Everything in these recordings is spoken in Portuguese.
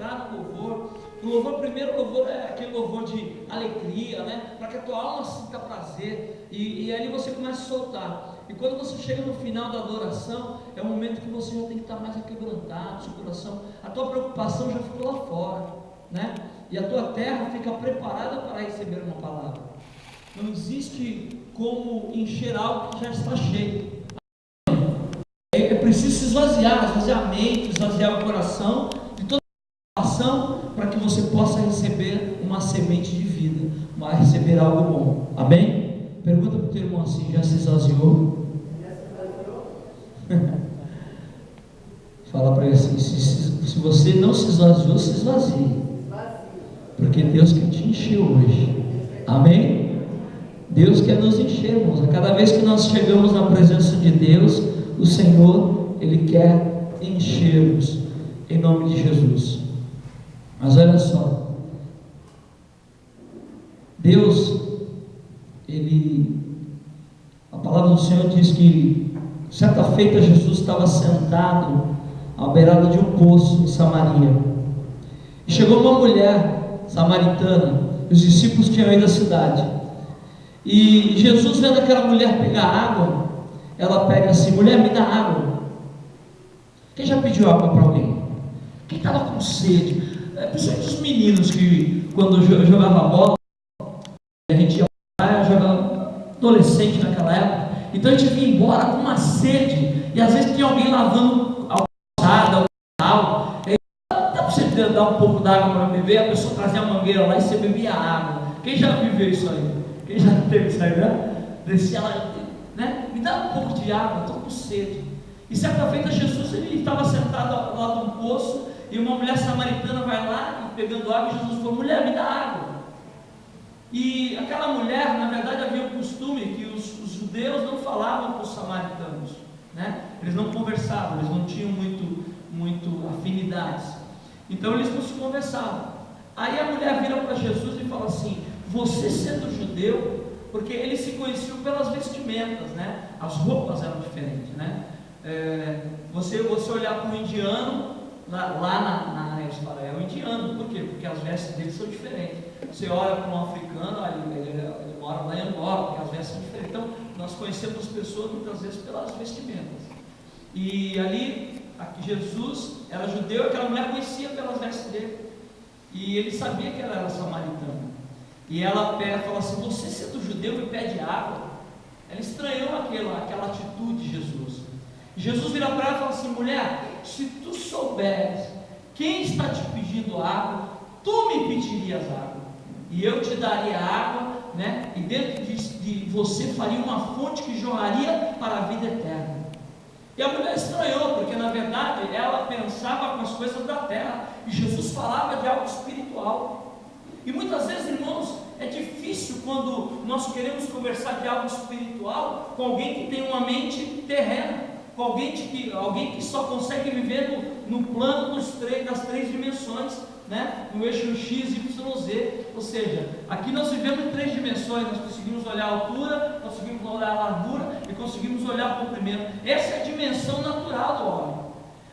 entrar no louvor. O louvor, primeiro louvor é aquele louvor de alegria, né? Para que a tua alma sinta prazer, e ali você começa a soltar. E quando você chega no final da adoração, é o momento que você já tem que estar mais aquebrantado, seu coração, a tua preocupação já ficou lá fora, né? E a tua terra fica preparada para receber uma palavra. Não existe como encher algo que já está cheio. É preciso se esvaziar a mente, esvaziar o coração de toda a ação, para que você possa receber uma semente de vida, vai receber algo bom. Amém? Pergunta para o teu irmão assim: já se esvaziou? Fala para ele assim: se você não se esvaziou, se esvazie, porque Deus quer te encher hoje. Amém? Deus quer nos encher, irmãos. A cada vez que nós chegamos na presença de Deus, o Senhor, Ele quer encher-nos, em nome de Jesus. Mas olha só, Deus, a palavra do Senhor diz que certa feita Jesus estava sentado à beirada de um poço em Samaria, e chegou uma mulher samaritana. Os discípulos tinham ido à cidade, e Jesus, vendo aquela mulher pegar água, ela pega assim: mulher, me dá água. Quem já pediu água para alguém? Quem estava com sede? Principalmente os meninos que, quando jogava bola, a gente ia lá, jogava, adolescente naquela época, então a gente vinha embora com uma sede, e às vezes tinha alguém lavando a calçada, o quintal, dá para você dar um pouco d'água para beber, a pessoa trazia a mangueira lá e você bebia água. Quem já viveu isso aí? Quem já teve isso aí, né? Descia lá, né? Me dá um pouco de água, estou com sede. E certa feita Jesus, ele estava sentado lá num poço, e uma mulher samaritana vai lá e pegando água, e Jesus falou: mulher, me dá água. E aquela mulher, na verdade, havia o costume que os judeus não falavam com os samaritanos, né? Eles não conversavam, eles não tinham muito afinidades, então eles não se conversavam. Aí a mulher vira para Jesus e fala assim: você sendo judeu, porque eles se conheciam pelas vestimentas, né? As roupas eram diferentes, né? Você olhar para um indiano lá na área de Israel, é um indiano. Por quê? Porque as vestes deles são diferentes. Você olha para um africano, ele mora lá em Angola, porque as vestes são diferentes. Então nós conhecemos as pessoas muitas vezes pelas vestimentas. E ali, aqui Jesus era judeu, aquela mulher conhecia pelas vestes dele, e ele sabia que ela era samaritana. E ela fala assim: você sendo judeu me pede água? Ela estranhou aquela atitude de Jesus. E Jesus vira para ela e fala assim: mulher, se tu souberes quem está te pedindo água, tu me pedirias água, e eu te daria água, né? E dentro de você faria uma fonte que jorraria para a vida eterna. E a mulher estranhou, porque na verdade ela pensava com as coisas da terra, e Jesus falava de algo espiritual. E muitas vezes, irmãos, é difícil quando nós queremos conversar de algo espiritual com alguém que tem uma mente terrena, com alguém que só consegue viver no plano das três dimensões, né? No eixo X, Y, Z. Ou seja, aqui nós vivemos em três dimensões. Nós conseguimos olhar a altura, conseguimos olhar a largura e conseguimos olhar o comprimento. Essa é a dimensão natural do homem.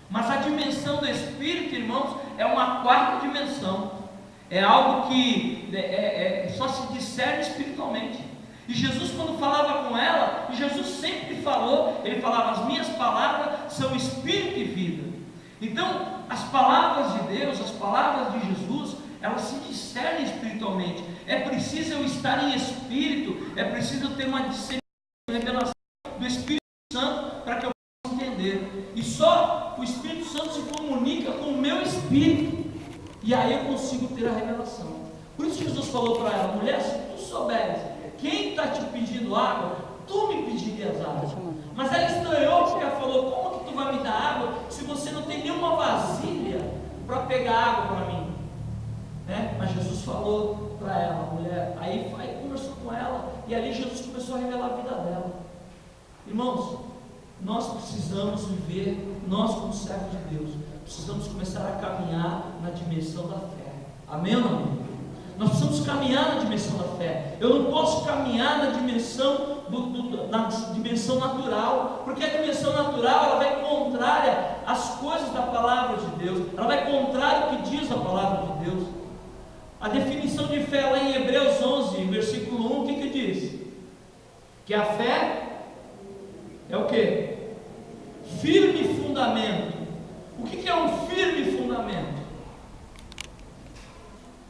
Mas a dimensão do Espírito, irmãos, é uma quarta dimensão. É algo que só se discerne espiritualmente. E Jesus, quando falava com ela, e Jesus sempre falou, ele falava: as minhas palavras são espírito e vida. Então, as palavras de Deus, as palavras de Jesus, elas se discernem espiritualmente. É preciso eu estar em espírito, é preciso eu ter uma revelação do Espírito Santo para que eu possa entender. E só o Espírito Santo se comunica com o meu espírito, e aí eu consigo ter a revelação. Por isso Jesus falou para ela: mulher, se tu souberes quem está te pedindo água, tu me pedirias água. Mas ela estranhou, porque ela falou: como que tu vai me dar água se você não tem nenhuma vasilha para pegar água para mim, né? Mas Jesus falou para ela: mulher, aí conversou com ela, e ali Jesus começou a revelar a vida dela. Irmãos, nós precisamos viver, nós como servos de Deus, precisamos começar a caminhar na dimensão da fé. Amém ou não? Nós precisamos caminhar na dimensão da fé. Eu não posso caminhar na dimensão na dimensão natural, porque a dimensão natural ela vai contrária às coisas da palavra de Deus, ela vai contrária ao que diz a palavra de Deus. A definição de fé lá em Hebreus 11, versículo 1, o que diz? Que a fé é o que? Firme fundamento. O que é um firme fundamento?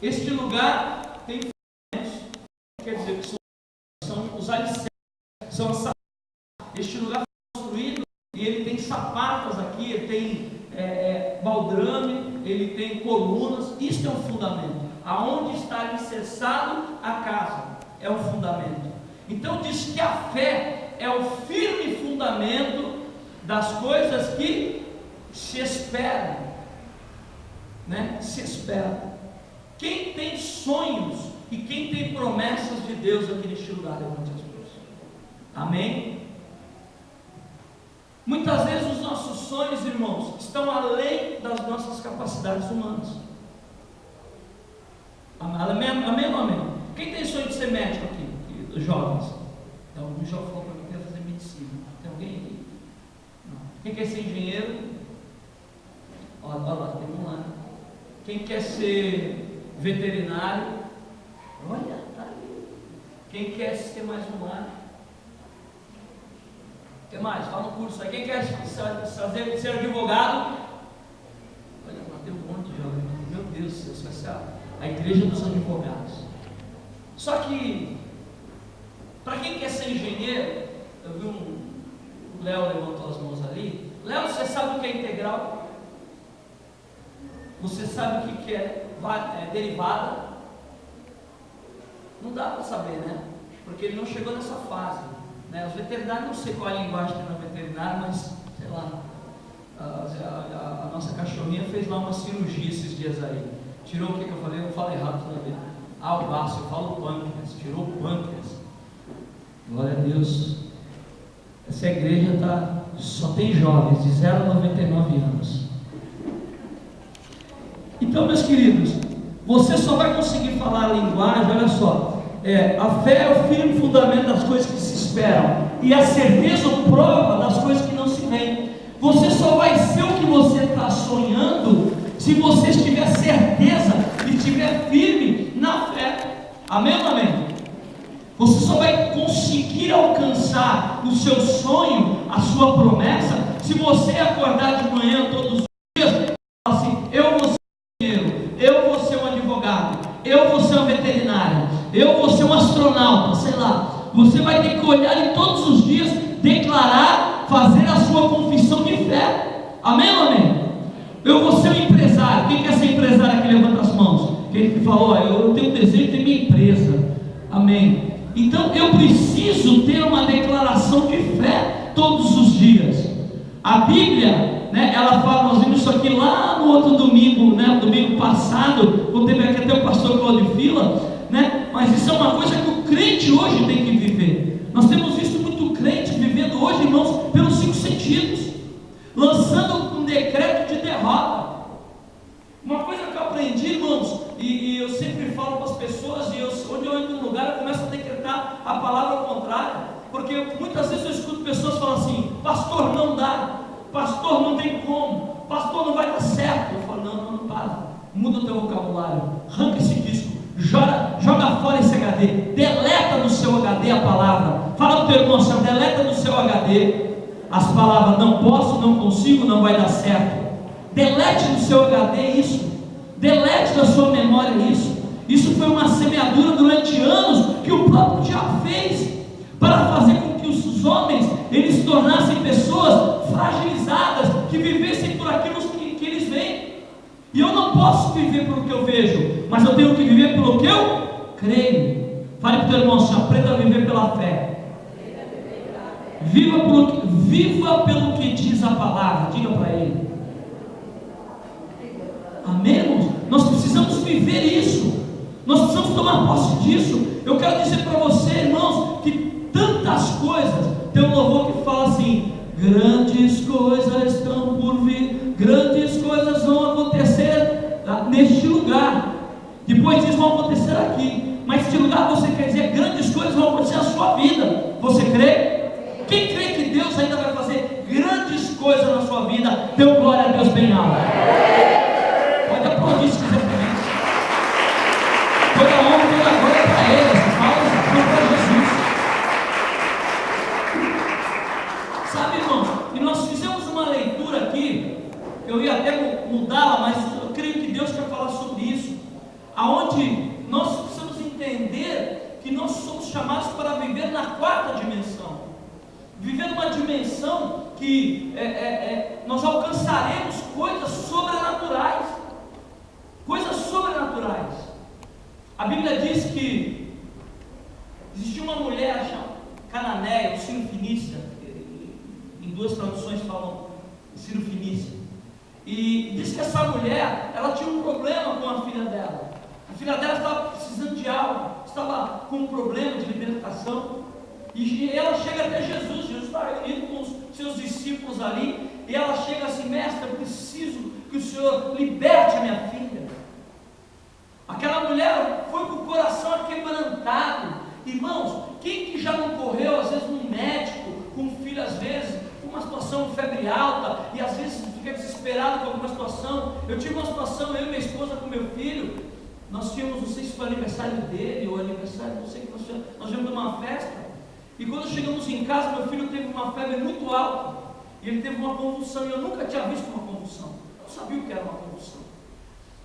Este lugar tem fundamentos, quer dizer que são os alicerces, são as sapatas. Este lugar foi construído e ele tem sapatas aqui, ele tem baldrame, ele tem colunas. Isso é um fundamento. Aonde está alicerçado a casa é um fundamento. Então diz que a fé é o firme fundamento das coisas que se esperam, né? Se esperam. Quem tem sonhos e quem tem promessas de Deus aqui neste lugar, levante as mãos. Amém? Muitas vezes os nossos sonhos, irmãos, estão além das nossas capacidades humanas. Amém ou amém? Quem tem sonho de ser médico aqui? Os jovens. Então, um jovem falou para mim que quer fazer medicina. Tem alguém aqui? Não. Quem quer ser engenheiro? Olha lá, tem um lá. Quem quer ser veterinário? Olha, tá ali. Quem quer ser mais um lá? O que mais? Fala no curso aí. Quem quer ser advogado? Olha lá, tem um monte de jovens. Meu Deus do céu, isso vai ser a igreja dos advogados. Só que, para quem quer ser engenheiro, eu vi o Léo levantou as mãos ali. Léo, você sabe o que é integral? Você sabe o que é derivada? Não dá para saber, né? Porque ele não chegou nessa fase, né? Os veterinários, não sei qual é a linguagem que tem no veterinário, mas sei lá, a nossa cachorrinha fez lá uma cirurgia esses dias aí. Tirou o que eu falei? Eu falo errado toda vez. O baço, eu falo pâncreas. Tirou o pâncreas. Glória a Deus. Essa igreja só tem jovens de 0 a 99 anos. Então, meus queridos, você só vai conseguir falar a linguagem, olha só, a fé é o firme fundamento das coisas que se esperam, e a certeza ou prova das coisas que não se veem. Você só vai ser o que você está sonhando, se você tiver certeza e estiver firme na fé. Amém ou amém? Você só vai conseguir alcançar o seu sonho, a sua promessa, se você acordar de manhã todos os dias e falar assim: eu vou ser eu vou ser um advogado, eu vou ser um veterinário, eu vou ser um astronauta, sei lá. Você vai ter que olhar em todos os dias, declarar, fazer a sua confissão de fé. Amém ou amém? Eu vou ser um empresário. Quem quer ser empresário aqui, levanta as mãos. Quem falou, eu tenho desejo de ter minha empresa. Amém. Então eu preciso ter uma declaração de fé todos os dias. A Bíblia, né, ela fala, nós vimos isso aqui lá no outro domingo, né, domingo passado, quando teve aqui até o pastor Claudio Fila, né, mas isso é uma coisa que o crente hoje tem que viver. Nós temos visto muito crente vivendo hoje, irmãos, pelos 5 sentidos, lançando um decreto de derrota. Uma coisa que eu aprendi, irmãos, e eu sempre falo para as pessoas, onde eu entro num lugar, eu começo a decretar a palavra ao contrário. Porque muitas vezes eu escuto pessoas falando assim: pastor, não dá, pastor, não tem como, pastor, não vai dar certo. Eu falo: não, para, muda o teu vocabulário, arranca esse disco, joga fora esse HD, deleta no seu HD a palavra. Fala para o teu irmão assim: deleta no seu HD as palavras não posso, não consigo, não vai dar certo. Delete no seu HD isso, delete da sua memória isso. Isso foi uma semeadura durante anos que o próprio diabo fez para fazer com que os homens eles se tornassem pessoas fragilizadas, que vivessem por aquilo que eles veem. E eu não posso viver pelo que eu vejo, mas eu tenho que viver pelo que eu creio. Fale para o teu irmão assim: aprenda a viver pela fé. Viva pelo que diz a palavra. Diga para ele. Amém, irmãos? Nós precisamos viver isso. Nós precisamos tomar posse disso. Eu quero dizer para você, irmãos, que tantas coisas, tem um louvor que fala assim: grandes coisas estão por vir, grandes coisas vão acontecer neste lugar. Depois disso vão acontecer aqui. Mas esse lugar você quer dizer, grandes coisas vão acontecer na sua vida. Você crê? Quem crê que Deus ainda vai fazer grandes coisas na sua vida, dê glória a Deus bem alto. Pode aplaudir se quiser também. Toda honra, toda glória para Ele. Essa palmas são para Jesus. Sabe, irmãos, e nós fizemos uma leitura aqui, eu ia até mudá-la, mas eu creio que Deus quer falar sobre isso, aonde nós precisamos entender que nós somos chamados para viver na quarta dimensão, viver numa dimensão que nós alcançaremos coisas sobrenaturais, A Bíblia diz que existia uma mulher chamada cananeia, ou Sírio-Fenícia, em duas traduções falam Sírio-Fenícia, e diz que essa mulher, ela tinha um problema com a filha dela. A filha dela estava precisando de algo, estava com um problema de libertação, e ela chega até Jesus. Jesus está reunido com os seus discípulos ali, e ela chega assim: mestre, eu preciso que o Senhor liberte a minha filha. Aquela mulher foi com o coração aquebrantado. Irmãos, quem que já não correu às vezes num médico com um filho, às vezes com uma situação de febre alta, e às vezes fica desesperado com alguma situação? Eu tive uma situação, eu e minha esposa com meu filho, nós tínhamos, não sei se foi aniversário dele ou aniversário, não sei o que, nós íamos numa festa, e quando chegamos em casa, meu filho teve uma febre muito alta, e ele teve uma convulsão, e eu nunca tinha visto uma convulsão, eu não sabia o que era uma convulsão.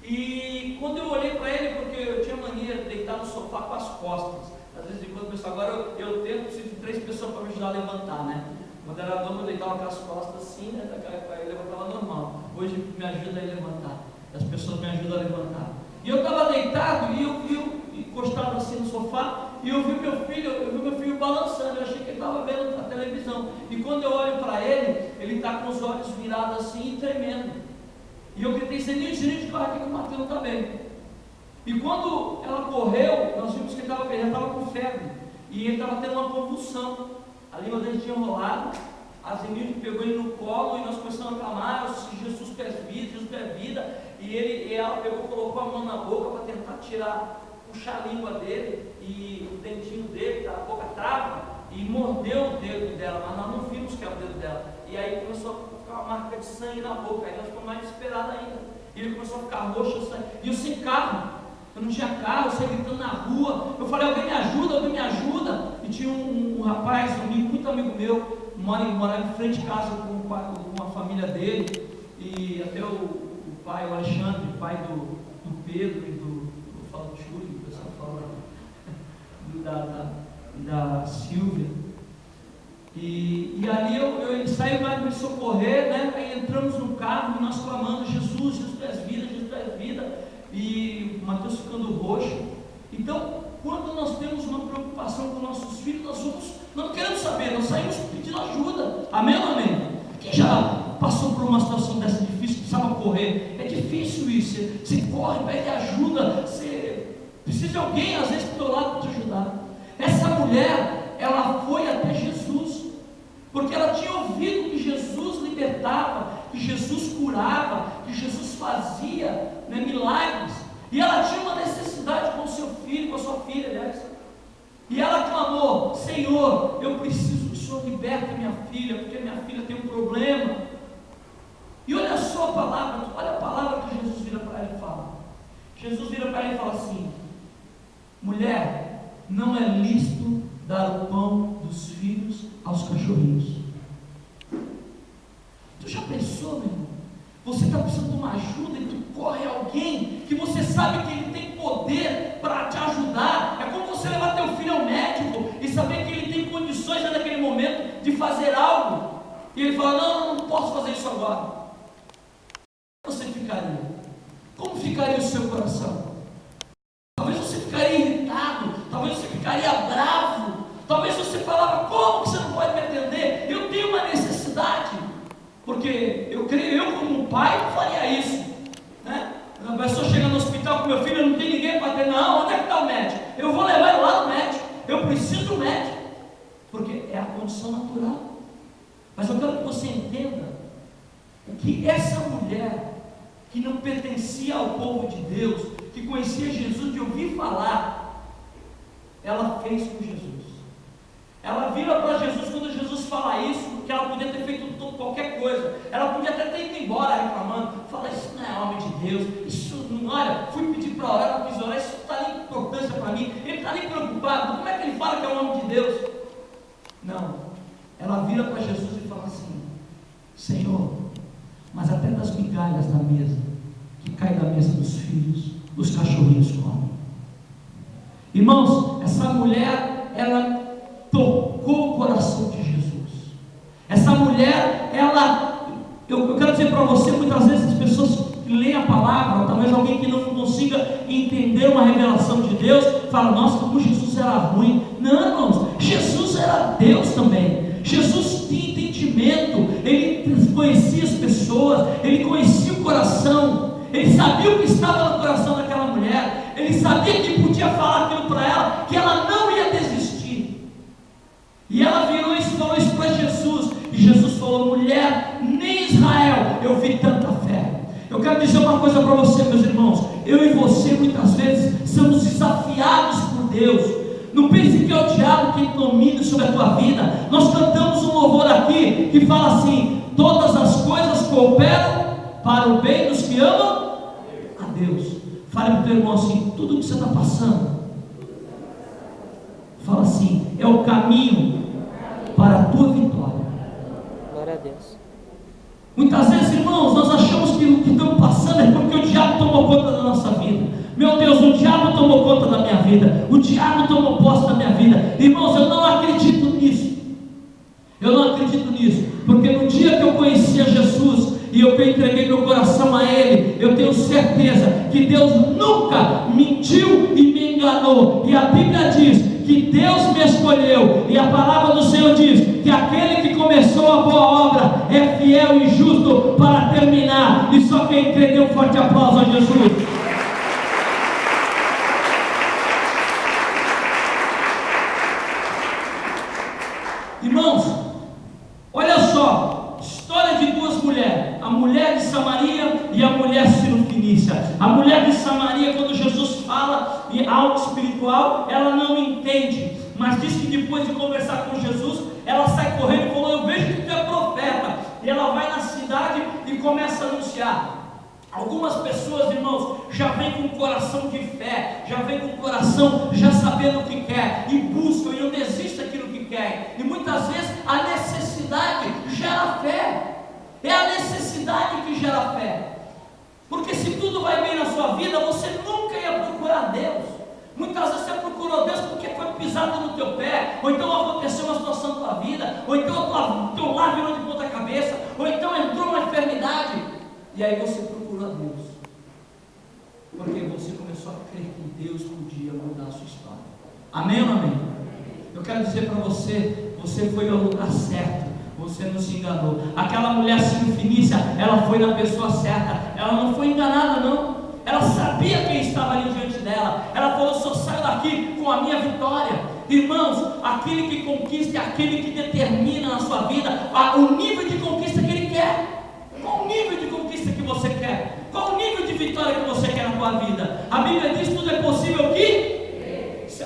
E quando eu olhei para ele, porque eu tinha mania de deitar no sofá com as costas, às vezes quando eu penso, agora eu tento, preciso de 3 pessoas para me ajudar a levantar, né? Quando era novo, eu deitava com as costas assim, né? Aí eu levantava normal. Hoje me ajuda a levantar, as pessoas me ajudam a levantar. E eu estava deitado e eu vi, encostado assim no sofá, e eu vi meu filho balançando. Eu achei que ele estava vendo a televisão. E quando eu olho para ele está com os olhos virados assim e tremendo. E eu gritei: Zeninho, corre aqui que o Mateus está bem. E quando ela correu, nós vimos que ele já estava com febre, e ele estava tendo uma convulsão. A língua dele tinha enrolado. A Zeninho pegou ele no colo e nós começamos a clamar: Jesus quer vida, Jesus quer vida. E ela pegou, colocou a mão na boca para tentar puxar a língua dele, e o dentinho dele, a boca trava, e mordeu o dedo dela, mas nós não vimos que era o dedo dela. E aí começou a ficar uma marca de sangue na boca, aí nós ficamos mais desesperados ainda. E ele começou a ficar roxo, sangue. E eu sem carro, eu não tinha carro, eu saí gritando na rua. Eu falei: alguém me ajuda. E tinha um rapaz, muito amigo meu, morava em frente de casa com a família dele, e até o pai, o Alexandre, pai do Pedro e eu falo do Júlio, o pessoal fala da Silvia. E ali ele saiu para me socorrer, né? Aí entramos no carro e nós clamando: Jesus tu és vida, Jesus tu és vida. E o Mateus ficando roxo. Então, quando nós temos uma preocupação com nossos filhos, nós não queremos saber, nós saímos pedindo ajuda. Amém ou amém? Quem já passou por uma situação dessa difícil, precisava correr? É difícil isso. Você corre, pede ajuda, você precisa de alguém às vezes do teu lado para te ajudar. Essa mulher, ela foi até Jesus, porque ela tinha ouvido que Jesus libertava, que Jesus curava, que Jesus fazia, né, milagres, e ela tinha uma necessidade com o seu filho, com a sua filha, aliás, e ela clamou: Senhor, eu preciso que o Senhor liberte minha filha, porque minha filha tem um problema. E olha só a palavra que Jesus vira para ela e fala. Jesus vira para ela e fala assim: mulher, não é lícito dar o pão dos filhos aos cachorrinhos. Tu já pensou, meu irmão? Você está precisando de uma ajuda e tu corre a alguém que você sabe que ele tem poder para te ajudar. É como você levar teu filho ao médico e saber que ele tem condições naquele momento de fazer algo, e ele fala: não posso fazer isso agora. Como você ficaria? Como ficaria o seu coração? Talvez você ficaria irritado, talvez você ficaria bravo, talvez você falava: como que você não pode me atender? Eu tenho uma necessidade. Porque eu creio, eu como pai não faria isso, né? A pessoa chega no hospital com meu filho, não tem ninguém para atender. Não, onde é que está o médico? Eu vou levar ele lá no médico, eu preciso do médico, porque é a condição natural. Mas eu quero que você entenda o que essa mulher, que não pertencia conhecia o povo de Deus, que conhecia Jesus de ouvir falar, ela fez com Jesus. Ela vira para Jesus quando Jesus fala isso, porque ela podia ter feito qualquer coisa, ela podia até ter ido embora reclamando, fala, isso não é homem de Deus, isso não, olha, fui pedir para orar, não quis orar, isso não está nem importância para mim, ele está nem preocupado, como é que ele fala que é um homem de Deus? Não, ela vira para Jesus e fala assim, Senhor, mas até das migalhas da mesa, que cai da mesa dos filhos, os cachorrinhos comem. Irmãos, essa mulher, ela tocou o coração de Jesus. Essa mulher, eu quero dizer para você, muitas vezes as pessoas que leem a palavra, ou talvez alguém que não consiga entender uma revelação de Deus, fala, nossa, como Jesus era ruim. Não, irmãos, Jesus era Deus também. Jesus tinha entendimento, ele conhecia as pessoas, ele conhecia o coração, ele sabia o que estava no coração daquela mulher, ele sabia que podia falar aquilo para ela, que ela não ia desistir. E ela virou e falou isso para Jesus, e Jesus falou, mulher, nem em Israel eu vi tanta fé. Eu quero dizer uma coisa para você, meus irmãos, eu e você muitas vezes somos desafiados por Deus. Não pense que é o diabo que domina sobre a tua vida. Nós cantamos um louvor aqui que fala assim, todas as coisas cooperam para o bem dos que amam a Deus. Fale para o teu irmão assim, tudo que você está passando, fala assim, é o caminho para a tua vitória. Glória a Deus. Muitas vezes, irmãos, nós achamos que o que estamos passando é porque o diabo tomou conta da nossa vida. Meu Deus, o diabo tomou conta da minha vida, o diabo tomou posse da minha vida. Irmãos, eu não acredito nisso. Eu não acredito nisso, porque no dia que eu conheci a Jesus e eu entreguei meu coração a Ele, eu tenho certeza que Deus nunca mentiu e me enganou. E a Bíblia diz que Deus me escolheu, e a palavra do Senhor diz que aquele que começou a boa obra é fiel e justo para terminar. E só quem crê, dê um forte aplauso a Jesus. Irmãos, olha só, história de duas mulheres, a mulher de Samaria e a mulher sirofenícia. A mulher de Samaria, quando Jesus fala em algo espiritual, ela não entende, mas diz que depois de conversar com Jesus, ela sai correndo e falou, eu vejo que tu é profeta, e ela vai na cidade e começa a anunciar. Algumas pessoas, irmãos, já vêm com um coração de fé, já vêm com o coração já sabendo o que quer, e buscam e não desistem daquilo que quer, e muitas vezes a necessidade gera fé, é a necessidade que gera fé, porque se tudo vai bem na sua vida, você nunca ia procurar Deus. Muitas vezes você procurou Deus porque foi pisado no teu pé, ou então aconteceu uma situação na tua vida, ou então o teu lar virou de ponta cabeça, ou então entrou uma enfermidade, e aí você procurou a Deus, porque você começou a crer que Deus podia mudar a sua história. Amém ou não amém? Eu quero dizer para você, você foi ao lugar certo, você não se enganou. Aquela mulher sirofenícia, ela foi na pessoa certa, ela não foi enganada não, ela sabia quem estava ali diante dela, ela falou, só saio daqui com a minha vitória. Irmãos, aquele que conquista é aquele que determina na sua vida o nível de conquista que ele quer. Qual o nível de conquista que você quer? Qual o nível de vitória que você quer na tua vida? A Bíblia diz que tudo é possível que?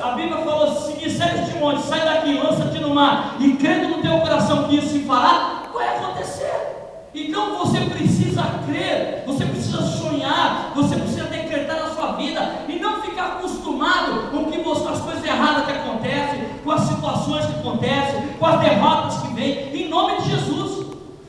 A Bíblia falou, se disseres de monte, sai daqui, lança-te no mar, e crendo no teu coração que isso se fará, vai acontecer. Então você precisa crer, você precisa sonhar, você precisa decretar na sua vida, e não ficar acostumado com as coisas erradas que acontecem, com as situações que acontecem, com as derrotas que vêm, em nome de Jesus.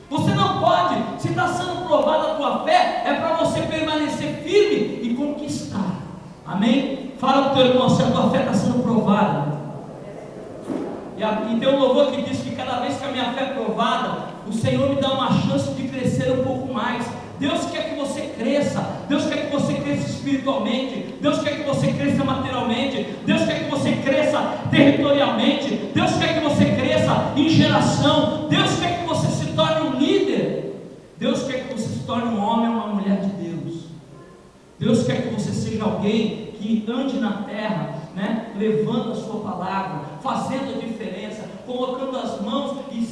Você não pode, se está sendo provada a tua fé, é para você permanecer firme e conquistar. Amém? Fala para o teu irmão, se a tua fé está sendo provada. E tem um louvor que diz que cada vez que a minha fé é provada, o Senhor me dá uma chance de crescer um pouco mais. Deus quer que você cresça, Deus quer que você cresça espiritualmente, Deus quer que você cresça materialmente, Deus quer que você cresça territorialmente, Deus quer que você cresça em geração, Deus quer que você se torne um líder, Deus quer que você se torne um homem ou uma mulher de Deus, Deus quer que você seja alguém que ande na terra, levando a sua palavra, fazendo a diferença, colocando as mãos e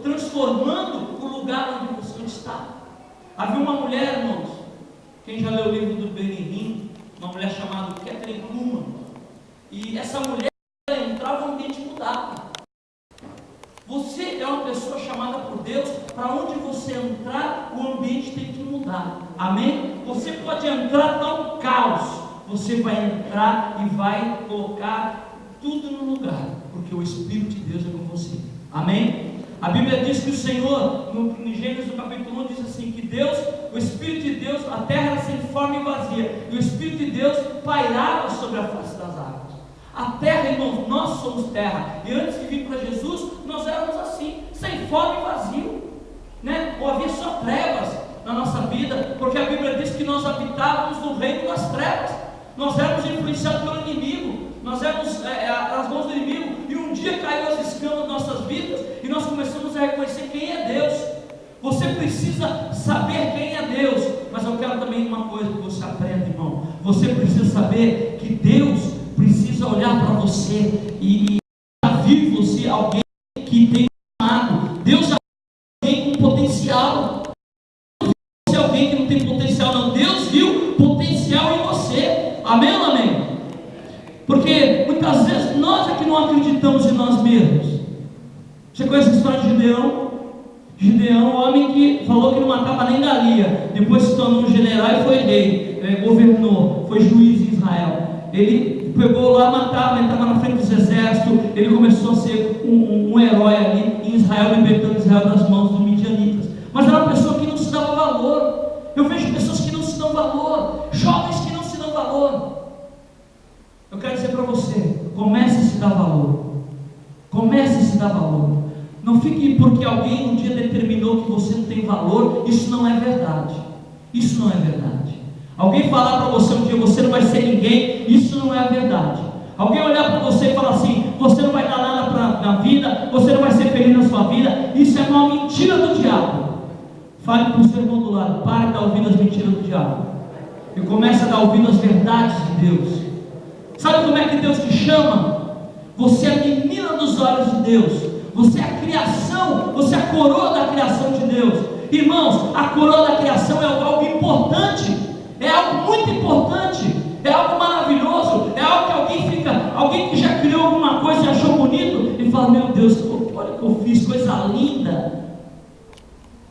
transformando o lugar onde você está. Havia uma mulher, irmãos, Quem já leu o livro do Benihim, uma mulher chamada Catherine Kuhlman, e essa mulher entrava no ambiente mudado. Você é uma pessoa chamada por Deus, para onde você entrar, o ambiente tem que mudar, amém? Você pode entrar num caos, você vai entrar e vai colocar tudo no lugar, porque o Espírito de Deus é com você, amém? A Bíblia diz que o Senhor, em Gênesis no capítulo 1, diz assim, que Deus, o Espírito de Deus, a terra era sem forma e vazia, e o Espírito de Deus pairava sobre a face das águas. A terra, irmãos, nós somos terra, e antes de vir para Jesus, nós éramos assim, sem forma e vazio, né? Ou havia só trevas na nossa vida, porque a Bíblia diz que nós habitávamos no reino das trevas, nós éramos influenciados pelo inimigo, nós éramos as mãos do inimigo, e um dia caiu as escamas das nossas vidas, e nós começamos a reconhecer quem é Deus. Você precisa saber quem é Deus, mas eu quero também uma coisa que você aprenda, irmão, você precisa saber que Deus precisa olhar para você e vir você alguém que tem chamado. Deus é alguém com potencial. Você é alguém que não tem potencial, não. Deus viu potencial em você. Amém ou não amém? Porque muitas vezes nós é que não acreditamos em nós mesmos. Você conhece a história de Gideão? Gideão, o homem que falou que não matava nem galinha, depois se tornou um general e foi rei, governou, foi juiz em Israel. Ele pegou lá, matava, ele estava na frente dos exércitos, ele começou a ser um herói ali em Israel, libertando Israel das mãos dos midianitas. Mas era uma pessoa que não se dava valor. Eu vejo pessoas que não se dão valor, jovens que não se dão valor. Eu quero dizer para você, comece a se dar valor. Comece a se dar valor. Não fique porque alguém um dia determinou que você não tem valor. Isso não é verdade. Isso não é verdade. Alguém falar para você um dia, você não vai ser ninguém, isso não é a verdade. Alguém olhar para você e falar assim, você não vai dar nada na vida, você não vai ser feliz na sua vida, isso é uma mentira do diabo. Fale para o seu irmão do lado, pare de dar ouvido às mentiras do diabo e comece a dar ouvido às verdades de Deus. Sabe como é que Deus te chama? Você é a menina dos olhos de Deus, você é a criação, você é a coroa da criação de Deus. Irmãos, a coroa da criação é algo importante, é algo muito importante, é algo maravilhoso, é algo que alguém que já criou alguma coisa e achou bonito, e fala, meu Deus, olha o que eu fiz, coisa linda.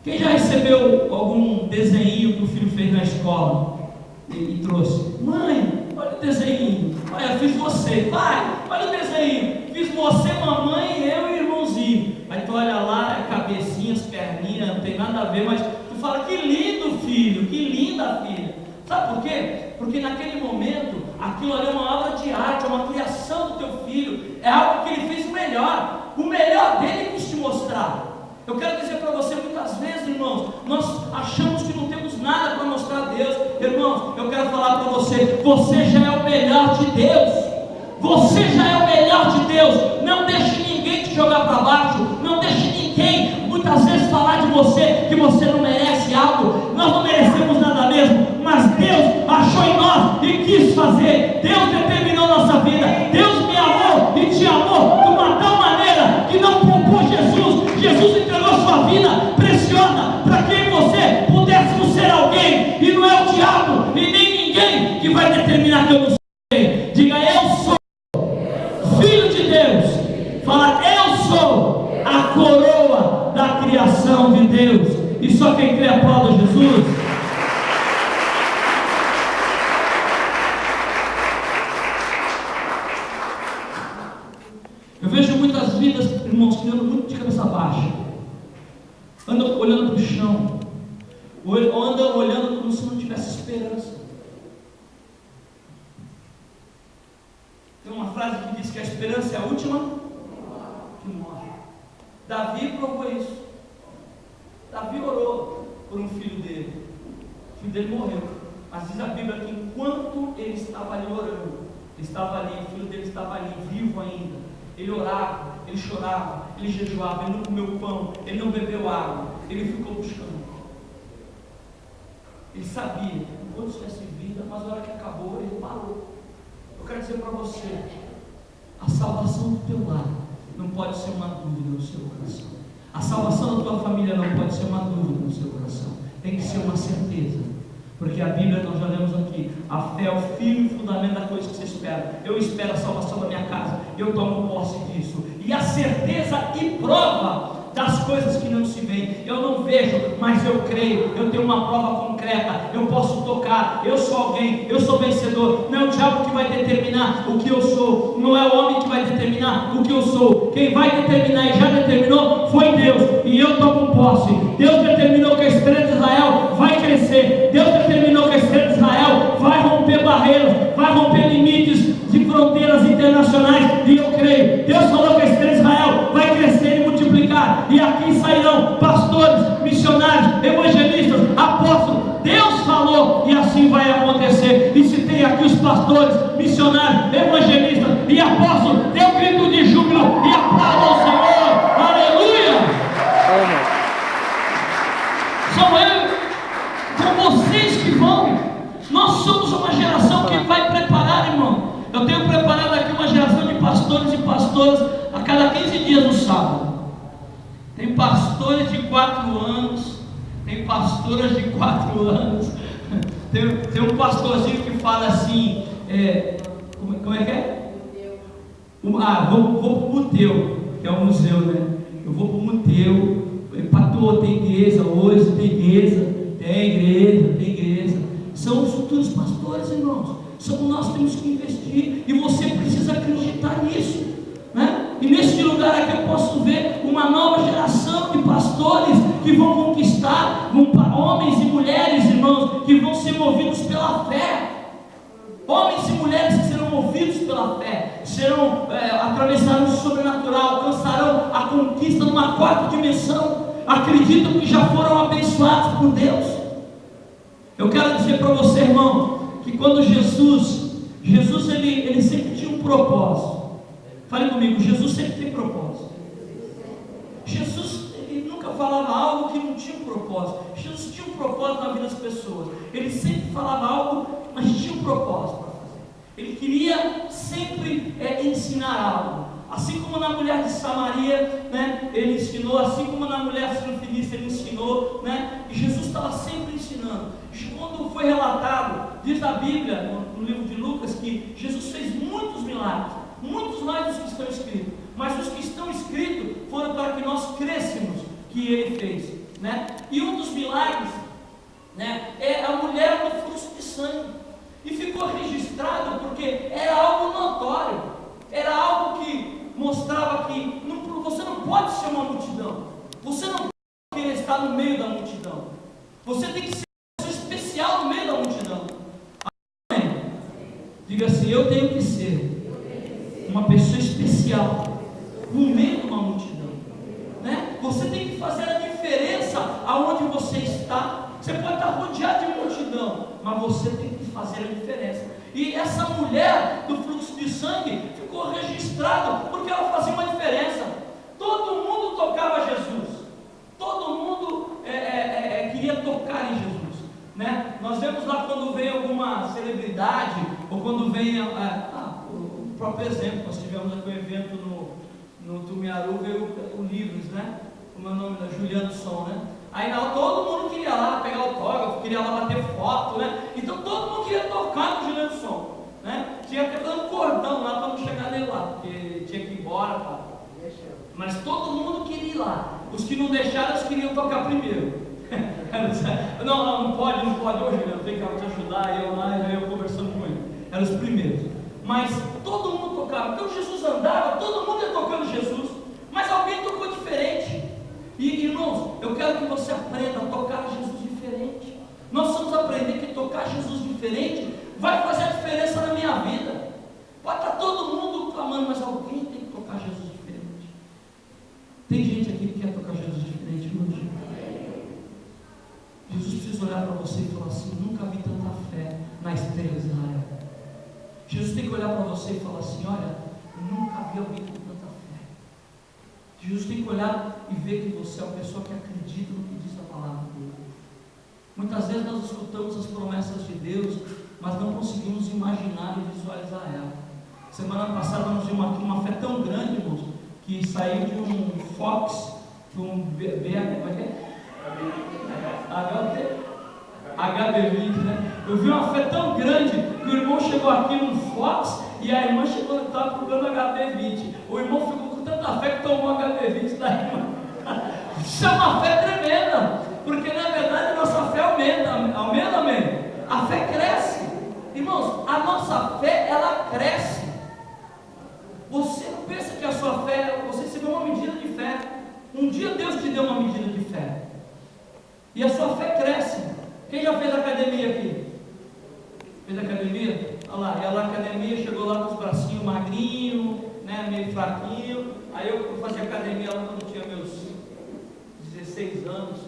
Quem já recebeu algum desenho que o filho fez na escola e trouxe? Mãe, olha o desenho, olha, eu fiz você. Pai, olha o desenho, fiz você, mamãe, eu e o irmãozinho. Aí tu olha lá, cabecinha, as perninhas, não tem nada a ver, mas tu fala, que lindo filho, que linda filha. Sabe por quê? Porque naquele momento, aquilo ali é uma obra de arte, é uma criação do teu filho, é algo que ele fez o melhor dele ele quis te mostrar. Eu quero dizer para você, muitas vezes, irmãos, nós achamos que não temos nada para mostrar a Deus. Irmãos, eu quero falar para você, você já é o melhor de Deus. Você já é o melhor de Deus. Não deixe ninguém te jogar para baixo, não deixe ninguém, muitas vezes, falar de você que você não merece algo. Nós não merecemos nada mesmo, mas Deus achou em nós e quis fazer. Deus determinou nossa vida. Deus me amou e te amou de uma tal maneira que não poupou Jesus. Jesus entregou sua vida preciosa para que você pudéssemos ser alguém, e não é o diabo e nem ninguém que vai determinar que eu não sou alguém. Diga, eu sou filho de Deus. Fala, eu sou a coroa da criação de Deus. E só quem crê aplauda Jesus. Eu vejo muitas vidas, irmãos, que andam muito de cabeça baixa, andam olhando para o chão, ou andam olhando como se não tivesse esperança. Tem uma frase que diz que a esperança é a última que morre. Davi provou isso. Davi orou por um filho dele. O filho dele morreu. Mas diz a Bíblia que enquanto ele estava ali orando, ele estava ali, o filho dele estava ali, vivo ainda. Ele orava, ele chorava, ele jejuava, ele não comeu pão, ele não bebeu água, ele ficou buscando. Ele sabia, enquanto estivesse vida, mas a hora que acabou, ele parou. Eu quero dizer para você, a salvação do teu lar não pode ser uma dúvida no seu coração. A salvação da tua família não pode ser uma dúvida no seu coração. Tem que ser uma certeza. Porque a Bíblia, nós já lemos aqui, a fé é o firme fundamento da coisa que você espera. Eu espero a salvação da minha casa, eu tomo posse disso. E a certeza e prova das coisas que não se veem. Eu não vejo, mas eu creio. Eu tenho uma prova concreta. Eu posso tocar. Eu sou alguém. Eu sou vencedor. Não é o diabo que vai determinar o que eu sou. Não é o homem que vai determinar o que eu sou. Quem vai determinar e já determinou foi Deus. E eu tomo posse. Deus determinou que a estrela de Israel vai crescer. Deus determinou que a estrela de Israel vai romper barreiras, vai romper limites de fronteiras internacionais. E eu creio. Deus falou que a estrela de Israel vai crescer e multiplicar. E aqui sairão pastores, missionários, evangelistas, apóstolos. Deus falou e assim vai acontecer. E se tem aqui os pastores, missionários, evangelistas e apóstolos, dê um grito de júbilo e aplauda ao Senhor. Aleluia! São eu, com vocês que vão. Nós somos uma geração que vai preparar, irmão. Eu tenho preparado aqui uma geração de pastores e pastoras a cada 15 dias no sábado. Tem pastores de 4 anos, tem pastoras de 4 anos, tem um pastorzinho que fala assim, como é que é? Vou para o Muteu, que é um museu, né? Eu vou para o Muteu, empatou, tem igreja hoje, tem igreja. São os futuros pastores, irmãos. Nós temos que investir, e você precisa acreditar nisso, né? E nesse lugar aqui eu posso ver uma nova geração de pastores que vão conquistar, homens e mulheres, irmãos, que vão ser movidos pela fé. Homens e mulheres que serão movidos pela fé, atravessarão o sobrenatural, alcançarão a conquista numa 4ª dimensão. Acreditam que já foram abençoados por Deus. Eu quero dizer para você, irmão, que quando Jesus ele sempre tinha um propósito. Fale comigo, Jesus sempre tem propósito. Jesus, ele nunca falava algo que não tinha um propósito. Jesus tinha um propósito na vida das pessoas. Ele sempre falava algo, mas tinha um propósito para fazer. Ele queria sempre ensinar algo. Assim como na mulher de Samaria, né, ele ensinou, assim como na mulher cirofilista ele ensinou, né, e Jesus estava sempre ensinando. Quando foi relatado, diz a Bíblia, no livro de Lucas, que Jesus fez muitos milagres, muitos mais dos que estão escritos, mas os que estão escritos foram para que nós crêssemos que ele fez, né? E um dos milagres, né, é a mulher do fluxo de sangue, e ficou registrado porque era algo notório, era algo que mostrava que você não pode ser uma multidão, você não pode querer estar no meio da multidão, você tem que ser uma pessoa especial no meio da multidão. Amém? Diga assim: eu tenho que ser uma pessoa especial no meio de uma multidão, né? Você tem que fazer a diferença aonde você está. Você pode estar rodeado de multidão, mas você tem que fazer a diferença. E essa mulher do fluxo de sangue ficou registrada porque ela fazia uma diferença. Todo mundo tocava Jesus, todo mundo queria tocar em Jesus, né? Nós vemos lá quando vem alguma celebridade, ou quando vem o próprio exemplo. Nós tivemos aqui um evento no Tumiaru, veio o Livros, né? Como é o nome da Juliana Som, né? Aí todo mundo queria lá pegar autógrafo, queria lá bater foto, né? Então todo mundo queria tocar no Juliano Som, né? Tinha até dando cordão lá para não chegar nele lá, porque tinha que ir embora, pá. Mas todo mundo queria ir lá. Os que não deixaram, eles queriam tocar primeiro. não pode hoje, Juliano, vem cá, vou te ajudar. Aí eu lá, eu conversando com ele. Eram os primeiros. Mas todo mundo tocava. Então Jesus andava, todo mundo ia tocando Jesus, mas alguém tocou diferente. E irmãos, eu quero que você aprenda a tocar Jesus diferente. Nós vamos aprender que tocar Jesus diferente vai fazer a diferença na minha vida. Pode estar todo mundo clamando, mas alguém tem que tocar Jesus diferente. Tem gente aqui que quer tocar Jesus diferente hoje. Jesus precisa olhar para você e falar assim: nunca vi tanta fé na estrela de Israel. Jesus tem que olhar para você e falar assim: olha, nunca vi alguém com tanta fé. Jesus tem que olhar e ver que você é uma pessoa que acredita no que diz a palavra dele. Muitas vezes nós escutamos as promessas de Deus, mas não conseguimos imaginar e visualizar ela. Semana passada nós vimos aqui uma fé tão grande, irmãos, que saiu de um Fox, de um HT, HB20, né? Eu vi uma fé tão grande que o irmão chegou aqui no Fox e a irmã chegou e estava procurando HB20. O irmão ficou com tanta fé que tomou HB20 da irmã. Isso é uma fé tremenda, porque na verdade a nossa fé aumenta, amém? A fé cresce, irmãos, a nossa fé ela cresce. Você não pensa que a sua fé, você recebeu uma medida de fé. Um dia Deus te deu uma medida de fé e a sua fé cresce. Quem já fez academia aqui? Fez academia? Olha lá, ela na academia chegou lá com os bracinhos magrinhos, né, meio fraquinho. Aí eu fazia academia lá quando eu tinha meus 16 anos,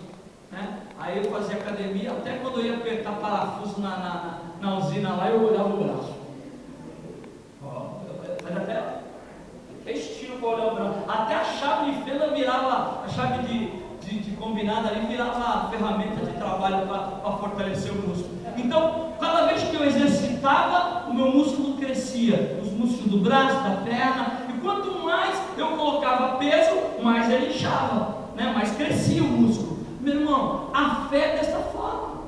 né? Aí eu fazia academia, até quando eu ia apertar parafuso na usina lá, eu olhava o braço. Faz até estilo para olhar o braço. Até a chave de fenda virava, a chave de combinada ali virava ferramenta de trabalho para fortalecer o músculo. Então, cada vez que eu exercitava, o meu músculo crescia, os músculos do braço, da perna, e quanto mais eu colocava peso, mais ele inchava, né? Mais crescia o músculo. Meu irmão, a fé é dessa forma.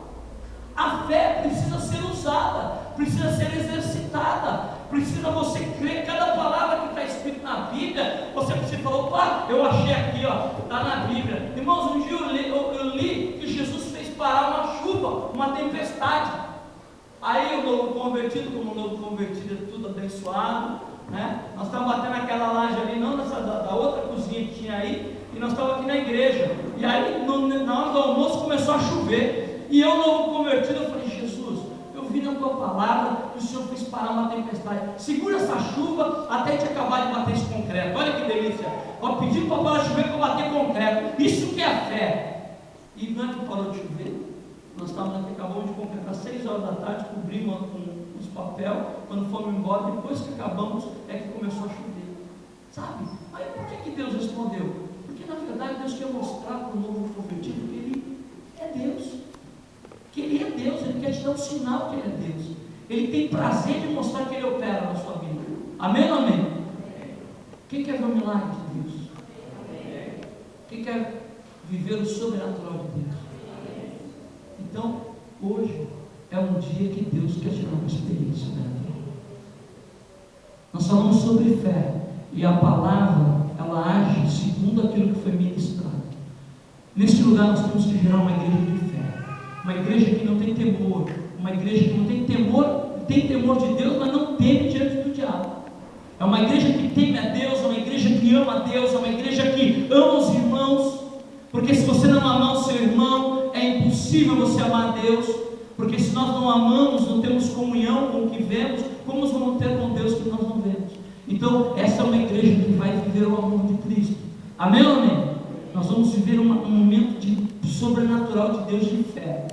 A fé precisa ser usada, precisa ser exercitada, precisa você crer cada palavra que está escrita na Bíblia. Você precisa falar, opa, eu achei aqui, está na Bíblia. Irmãos, um dia eu li que Jesus fez parar uma chuva, uma tempestade. Aí o novo convertido, como o novo convertido é tudo abençoado, né? Nós estávamos batendo aquela laje ali, não da outra cozinha que tinha aí, e nós estávamos aqui na igreja. E aí na hora do almoço começou a chover. E eu, novo convertido, eu falei, Jesus, eu vi na tua palavra que o Senhor fez parar uma tempestade. Segura essa chuva até te acabar de bater esse concreto. Olha que delícia. Eu pedi para parar de chover para bater concreto. Isso que é fé. E não é que parou de chover. Nós estávamos aqui, acabamos de concretar 6 horas da tarde, cobrimos com os papel. Quando fomos embora, depois que acabamos, é que começou a chover. Sabe? Aí por que Deus respondeu? Porque na verdade Deus quer mostrar para o novo convertido que Ele é Deus. Que Ele é Deus, Ele quer te dar um sinal que Ele é Deus. Ele tem prazer de mostrar que Ele opera na sua vida. Amém ou amém? Quem quer ver o milagre de Deus? Quem quer viver o sobrenatural de Deus? Então, hoje é um dia que Deus quer te dar uma experiência sobrenatural. Nós falamos sobre fé, e a palavra, ela age segundo aquilo que foi ministrado. Neste lugar nós temos que gerar uma igreja de fé. Uma igreja que não tem temor, uma igreja que não tem temor de Deus, mas não teme diante do diabo. É uma igreja que teme a Deus, é uma igreja que ama a Deus, é uma igreja que ama os irmãos, porque se você não amar o seu irmão, é impossível você amar a Deus, porque se nós não amamos, não temos comunhão com o que vemos, como nós vamos ter com Deus que nós não vemos? Então, essa é uma igreja que vai viver o amor de Cristo. Amém ou amém? Nós vamos viver um momento de sobrenatural de Deus de fé,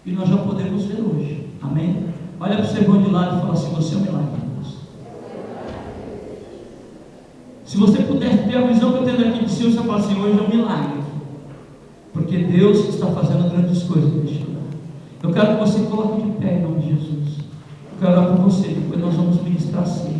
e nós já podemos ver hoje. Amém? Olha para o seu irmão de lado e fala assim: você é um milagre de Deus. Se você puder ter a visão que eu tenho aqui de si, você fala assim: hoje é um milagre, porque Deus está fazendo grandes coisas neste lugar. Eu quero que você coloque de pé em nome de Jesus. Eu quero orar por você, depois nós vamos ministrar assim.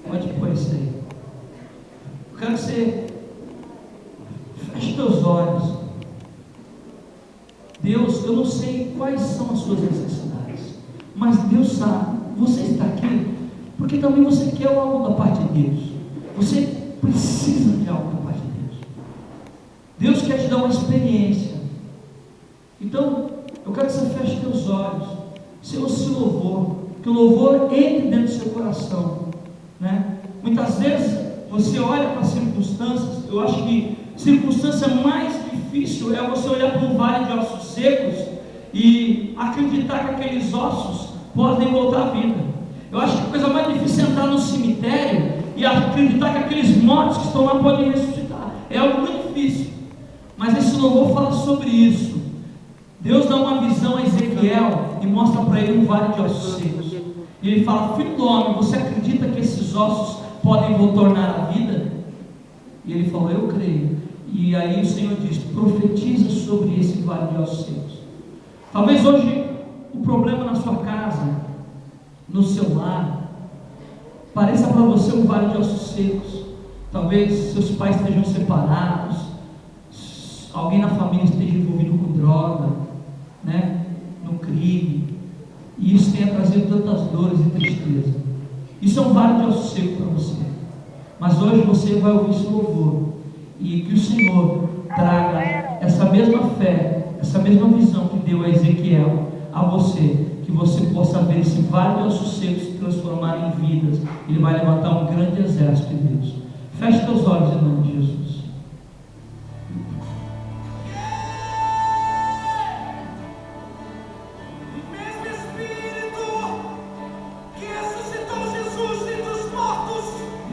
Pode pôr isso aí. Eu quero que você feche teus olhos. Deus, eu não sei quais são as suas necessidades, mas Deus sabe. Você está aqui porque também você quer algo da parte de Deus. Você precisa de algo da parte de Deus. Deus quer te dar uma experiência. Então, eu quero que você feche teus olhos. Seu louvor, que o louvor entre dentro do seu coração, né? Muitas vezes você olha para as circunstâncias. Eu acho que a circunstância mais difícil é você olhar para um vale de ossos secos e acreditar que aqueles ossos podem voltar à vida. Eu acho que a coisa mais difícil é entrar no cemitério e acreditar que aqueles mortos que estão lá podem ressuscitar. É algo muito difícil, mas esse louvor fala sobre isso. Deus dá uma visão a Ezequiel e mostra para ele um vale de ossos secos. E ele fala: filho do homem, você acredita que esses ossos podem tornar a vida? E ele falou: eu creio. E aí o Senhor diz: profetiza sobre esse vale de ossos secos. Talvez hoje o problema na sua casa, no seu lar, pareça para você um vale de ossos secos. Talvez seus pais estejam separados, alguém na família esteja envolvido com droga, né? No crime, e isso tenha trazido tantas dores e tristeza. Isso é um vale de ossos secos para você. Mas hoje você vai ouvir esse louvor, e que o Senhor traga essa mesma fé, essa mesma visão que deu a Ezequiel a você, que você possa ver esse vale de ossos secos se transformar em vidas. Ele vai levantar um grande exército de Deus. Feche teus olhos em nome de Jesus.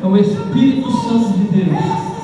É o Espírito Santo de Deus